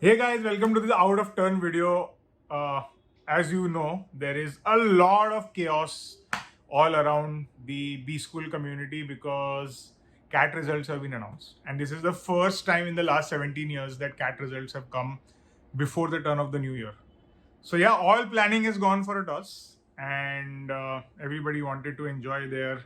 Hey guys, welcome to this out of turn video. As you know, there is a lot of chaos all around the B school community because CAT results have been announced. And this is the first time in the last 17 years that CAT results have come before the turn of the new year. So, yeah, all planning is gone for a toss, and everybody wanted to enjoy their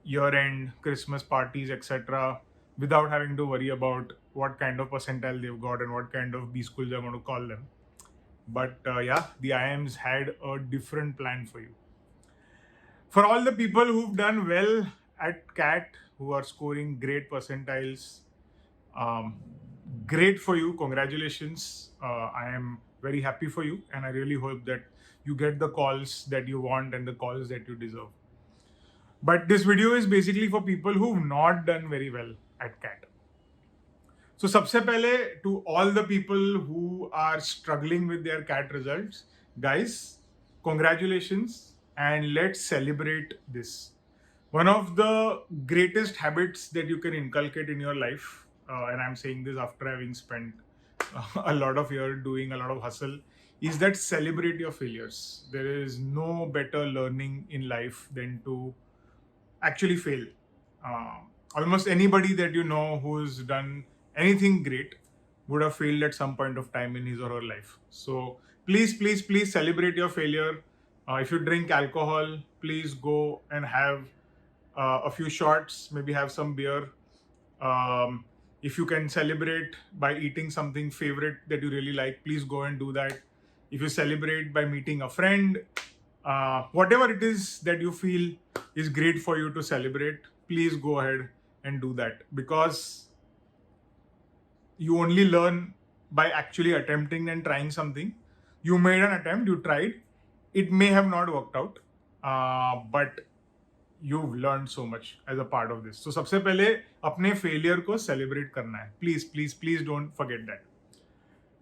year end Christmas parties, etc., without having to worry about what kind of percentile they've got and what kind of B schools I want to call them. But yeah, the IIMs had a different plan for you. For all the people who've done well at CAT, who are scoring great percentiles, um, great for you. Congratulations. I am very happy for you, and I really hope that you get the calls that you want and the calls that you deserve. But this video is basically for people who've not done very well at CAT. So, सबसे पहले to all the people who are struggling with their CAT results, guys, congratulations and let's celebrate this. One of the greatest habits that you can inculcate in your life, and I'm saying this after having spent a lot of years doing a lot of hustle, is that celebrate your failures. There is no better learning in life than to actually fail. Almost anybody that you know who's done anything great would have failed at some point of time in his or her life. So please, please, please celebrate your failure. If you drink alcohol, please go and have a few shots, maybe have some beer. If you can celebrate by eating something favorite that you really like, please go and do that. If you celebrate by meeting a friend, whatever it is that you feel is great for you to celebrate, please go ahead and do that, because you only learn by actually attempting and trying something. You made an attempt, you tried, it may have not worked out, but you've learned so much as a part of this. So सबसे पहले अपने failure को celebrate करना है. Please don't forget that.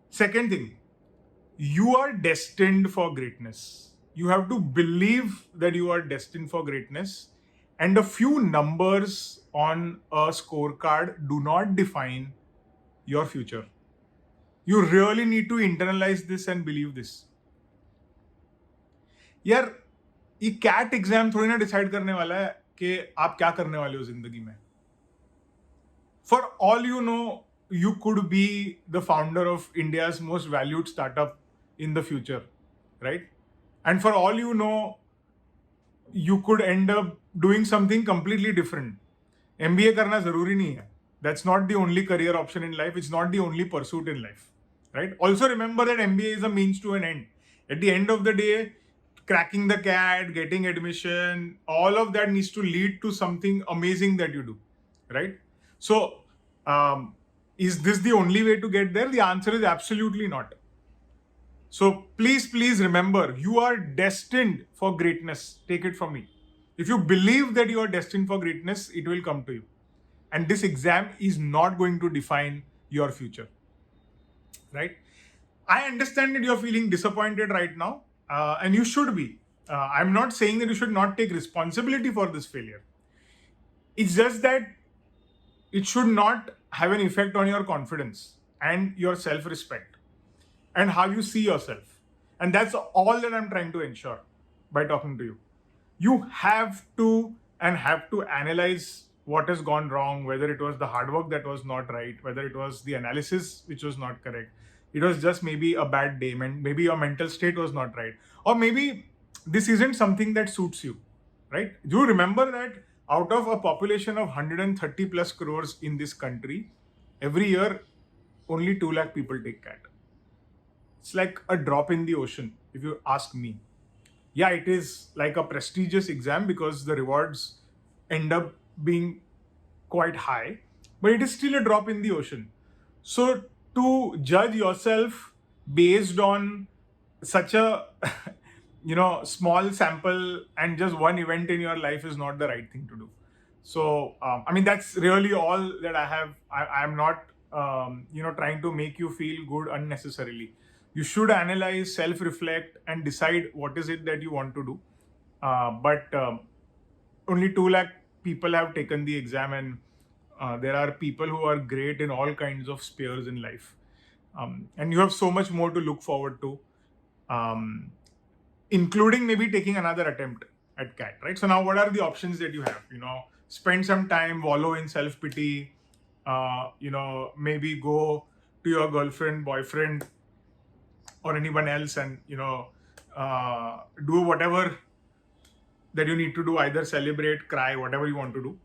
Second thing, you are destined for greatness. You have to believe that you are destined for greatness, and a few numbers on a scorecard do not define your future. You really need to internalize this and believe this. यार ये cat exam थोड़ी ना decide करने वाला है कि आप क्या करने वाले हो जिंदगी में. For all you know, you could be the founder of India's most valued startup in the future, right? And for all you know, you could end up doing something completely different. MBA करना जरूरी नहीं है. That's not the only career option in life. It's not the only pursuit in life, right? Also remember that MBA is a means to an end. At the end of the day, cracking the CAT, getting admission, all of that needs to lead to something amazing that you do, right? So, is this the only way to get there? The answer is absolutely not. So please remember, you are destined for greatness. Take it from me. If you believe that you are destined for greatness, it will come to you. And this exam is not going to define your future, right? I understand that you're feeling disappointed right now, and you should be. I'm not saying that you should not take responsibility for this failure. It's just that it should not have an effect on your confidence and your self-respect and how you see yourself. And that's all that I'm trying to ensure by talking to you. You have to analyze what has gone wrong, whether it was the hard work that was not right, whether it was the analysis which was not correct. It was just maybe a bad day, maybe your mental state was not right, or maybe this isn't something that suits you, right? Do you remember that out of a population of 130 plus crores in this country, every year only 2 lakh people take CAT? It's like a drop in the ocean, if you ask me. Yeah, it is like a prestigious exam because the rewards end up being quite high, but it is still a drop in the ocean. So to judge yourself based on such a small sample and just one event in your life is not the right thing to do. So I mean, that's really all that I have. I'm not trying to make you feel good unnecessarily. You should analyze, self-reflect, and decide what is it that you want to do. But only 2 lakh people have taken the exam, and there are people who are great in all kinds of spheres in life. and you have so much more to look forward to, um, including maybe taking another attempt at CAT, right? So now what are the options that you have? Spend some time, wallow in self-pity, maybe go to your girlfriend, boyfriend, or anyone else and, do whatever that you need to do, either celebrate, cry, whatever you want to do.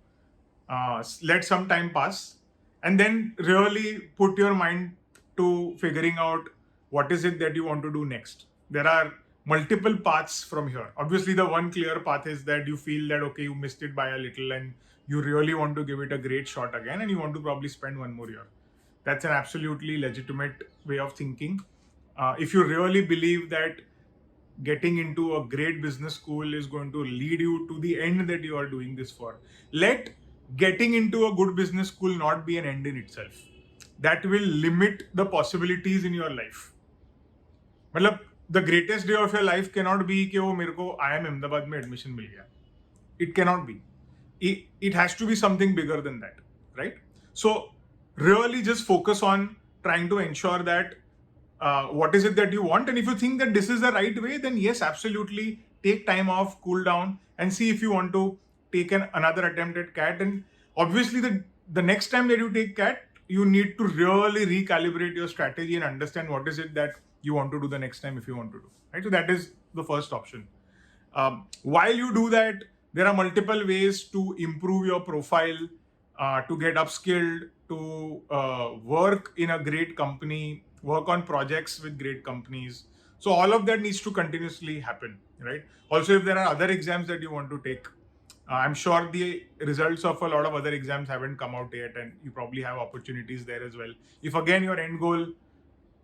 Let some time pass, and then really put your mind to figuring out what is it that you want to do next. There are multiple paths from here. Obviously, the one clear path is that you feel that, okay, you missed it by a little and you really want to give it a great shot again, and you want to probably spend one more year. That's an absolutely legitimate way of thinking. If you really believe that getting into a great business school is going to lead you to the end that you are doing this for, let getting into a good business school not be an end in itself. That will limit the possibilities in your life. मतलब the greatest day of your life cannot be कि वो मेरे को IIM Ahmedabad में admission मिल गया. It cannot be. It has to be something bigger than that, right? So really just focus on trying to ensure that what is it that you want, and if you think that this is the right way, then yes, absolutely take time off, cool down, and see if you want to take another attempt at CAT. And obviously the next time that you take CAT, you need to really recalibrate your strategy and understand what is it that you want to do the next time if you want to do, right? So that is the first option. While you do that, there are multiple ways to improve your profile, to get upskilled, to work in a great company, work on projects with great companies. So all of that needs to continuously happen, right? Also, if there are other exams that you want to take, I'm sure the results of a lot of other exams haven't come out yet, and you probably have opportunities there as well. If again your end goal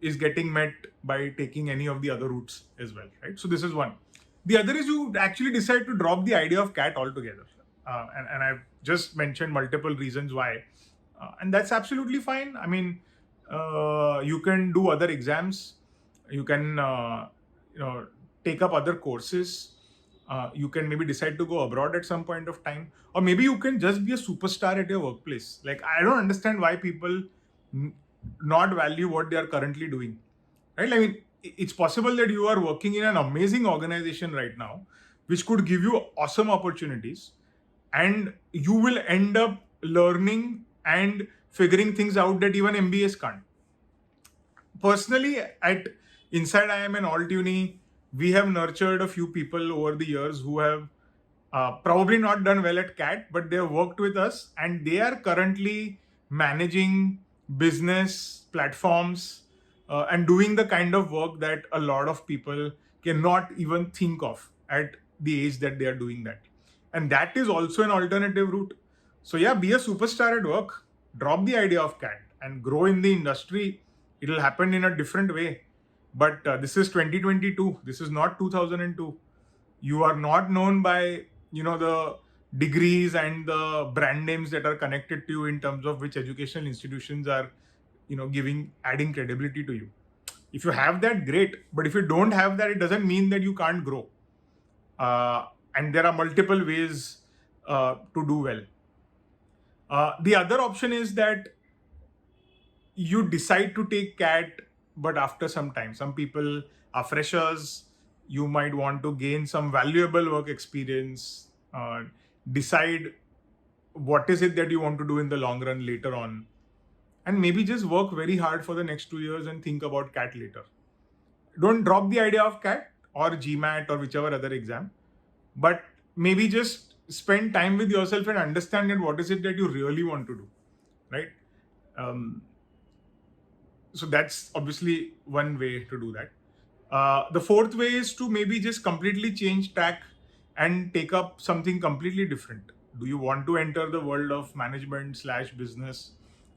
is getting met by taking any of the other routes as well, right? So this is one. The other is you actually decide to drop the idea of CAT altogether. And I've just mentioned multiple reasons why. And that's absolutely fine. I mean, you can do other exams. You can, take up other courses. You can maybe decide to go abroad at some point of time. Or maybe you can just be a superstar at your workplace. Like, I don't understand why people not value what they are currently doing, right? I mean, it's possible that you are working in an amazing organization right now, which could give you awesome opportunities, and you will end up learning and figuring things out that even MBAs can't. Personally, at Inside IIM and Alt Uni, we have nurtured a few people over the years who have probably not done well at CAT, but they have worked with us, and they are currently managing business platforms and doing the kind of work that a lot of people cannot even think of at the age that they are doing that. And that is also an alternative route. So yeah, be a superstar at work, drop the idea of CAT and grow in the industry. It'll happen in a different way. But this is 2022. This is not 2002. You are not known by, the degrees and the brand names that are connected to you in terms of which educational institutions are, adding credibility to you. If you have that, great. But if you don't have that, it doesn't mean that you can't grow. And there are multiple ways to do well. The other option is that you decide to take CAT, but after some time. Some people are freshers. You might want to gain some valuable work experience, decide what is it that you want to do in the long run later on, and maybe just work very hard for the next 2 years and think about CAT later. Don't drop the idea of CAT or GMAT or whichever other exam, but maybe just spend time with yourself and understand that what is it that you really want to do, right? So that's obviously one way to do that. The fourth way is to maybe just completely change tack and take up something completely different. Do you want to enter the world of management / business,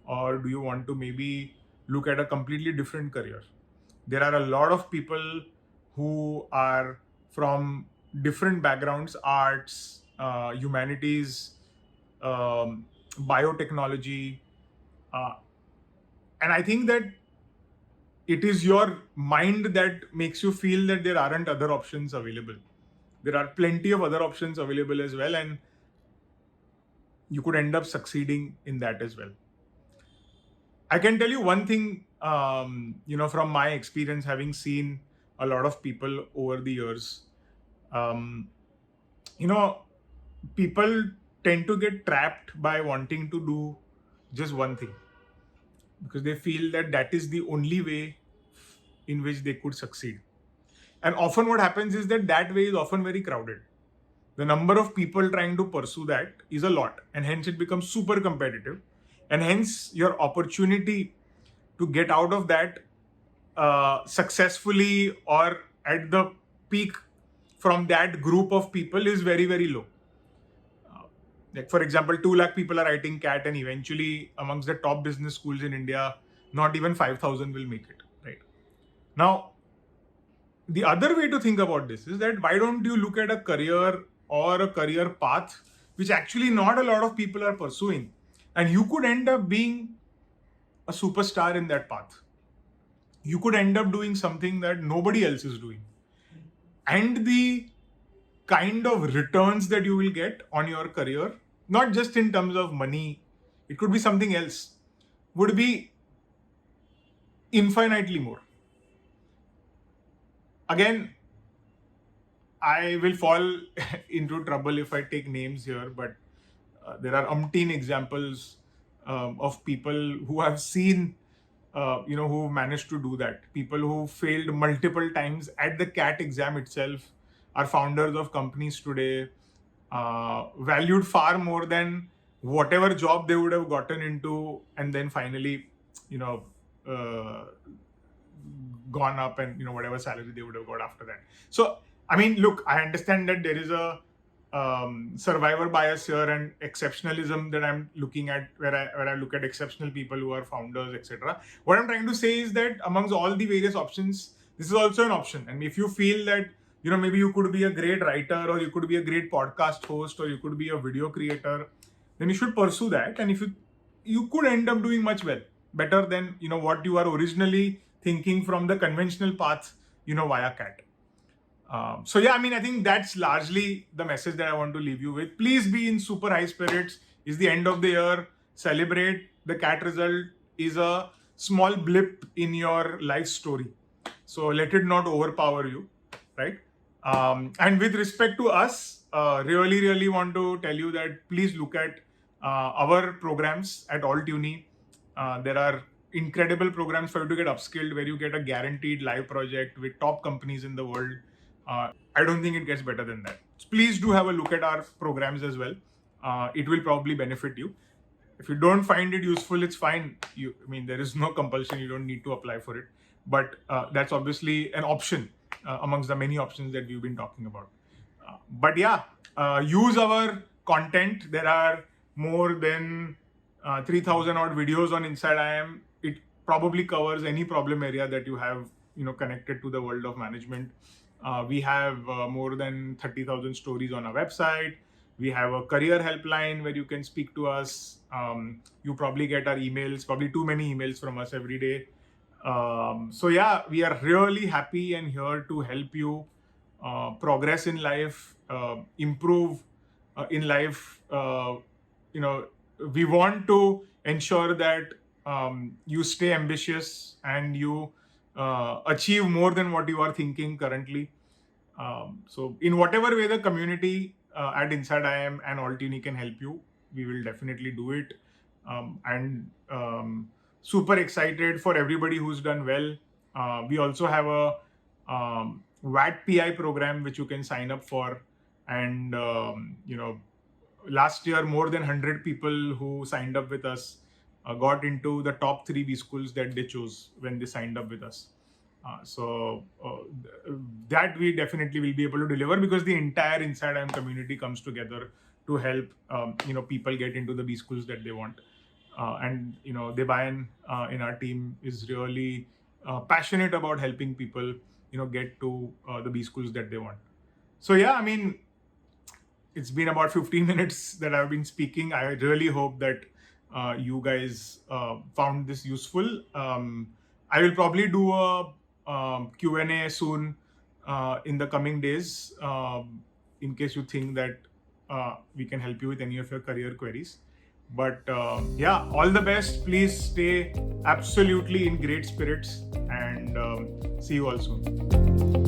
or do you want to maybe look at a completely different career? There are a lot of people who are from different backgrounds, arts, humanities, biotechnology. And I think that it is your mind that makes you feel that there aren't other options available. There are plenty of other options available as well, and you could end up succeeding in that as well. I can tell you one thing, from my experience, having seen a lot of people over the years, um, you know, people tend to get trapped by wanting to do just one thing because they feel that that is the only way in which they could succeed. And often what happens is that that way is often very crowded. The number of people trying to pursue that is a lot, and hence it becomes super competitive. And hence your opportunity to get out of that successfully or at the peak from that group of people is very, very low. Like for example, 2 lakh people are writing CAT, and eventually amongst the top business schools in India, not even 5,000 will make it, right? Now, the other way to think about this is that why don't you look at a career or a career path which actually not a lot of people are pursuing, and you could end up being a superstar in that path. You could end up doing something that nobody else is doing, and the kind of returns that you will get on your career, not just in terms of money, it could be something else, would be infinitely more. Again, I will fall into trouble if I take names here, but there are umpteen examples of people who have seen, who managed to do that. People who failed multiple times at the CAT exam itself are founders of companies today, valued far more than whatever job they would have gotten into, and then finally, you know, uh, gone up and whatever salary they would have got after that. So I mean, look, I understand that there is a survivor bias here and exceptionalism that I'm looking at, where I look at exceptional people who are founders, etc. What I'm trying to say is that amongst all the various options, this is also an option. And if you feel that maybe you could be a great writer, or you could be a great podcast host, or you could be a video creator, then you should pursue that. And if you could end up doing much better than what you are originally thinking from the conventional path, via CAT. So yeah, I mean, I think that's largely the message that I want to leave you with. Please be in super high spirits. It's the end of the year. Celebrate. The CAT result is a small blip in your life story. So let it not overpower you, right? And with respect to us, really, really want to tell you that please look at our programs at Alt-Uni. There are incredible programs for you to get upskilled, where you get a guaranteed live project with top companies in the world. I don't think it gets better than that. So please do have a look at our programs as well. It will probably benefit you. If you don't find it useful, it's fine. There is no compulsion. You don't need to apply for it. But that's obviously an option amongst the many options that we've been talking about. But yeah, use our content. There are more than 3,000 odd videos on Inside IM. It probably covers any problem area that you have, connected to the world of management. We have more than 30,000 stories on our website. We have a career helpline where you can speak to us. You probably get our emails, probably too many emails from us every day. So yeah, we are really happy and here to help you progress in life, improve in life. We want to ensure that you stay ambitious and you achieve more than what you are thinking currently. So in whatever way the community at Inside IM and Alt-Uni can help you, we will definitely do it. And super excited for everybody who's done well. We also have a WAT-PI program which you can sign up for. And, last year, more than 100 people who signed up with us got into the top 3 B schools that they chose when they signed up with us. That we definitely will be able to deliver, because the entire Inside IM community comes together to help people get into the B schools that they want. And Debayan in our team is really passionate about helping people get to the B schools that they want. So yeah, I mean, it's been about 15 minutes that I've been speaking. I really hope that you guys found this useful. I will probably do a Q&A soon in the coming days, in case you think that we can help you with any of your career queries. But yeah, all the best. Please stay absolutely in great spirits, and see you all soon.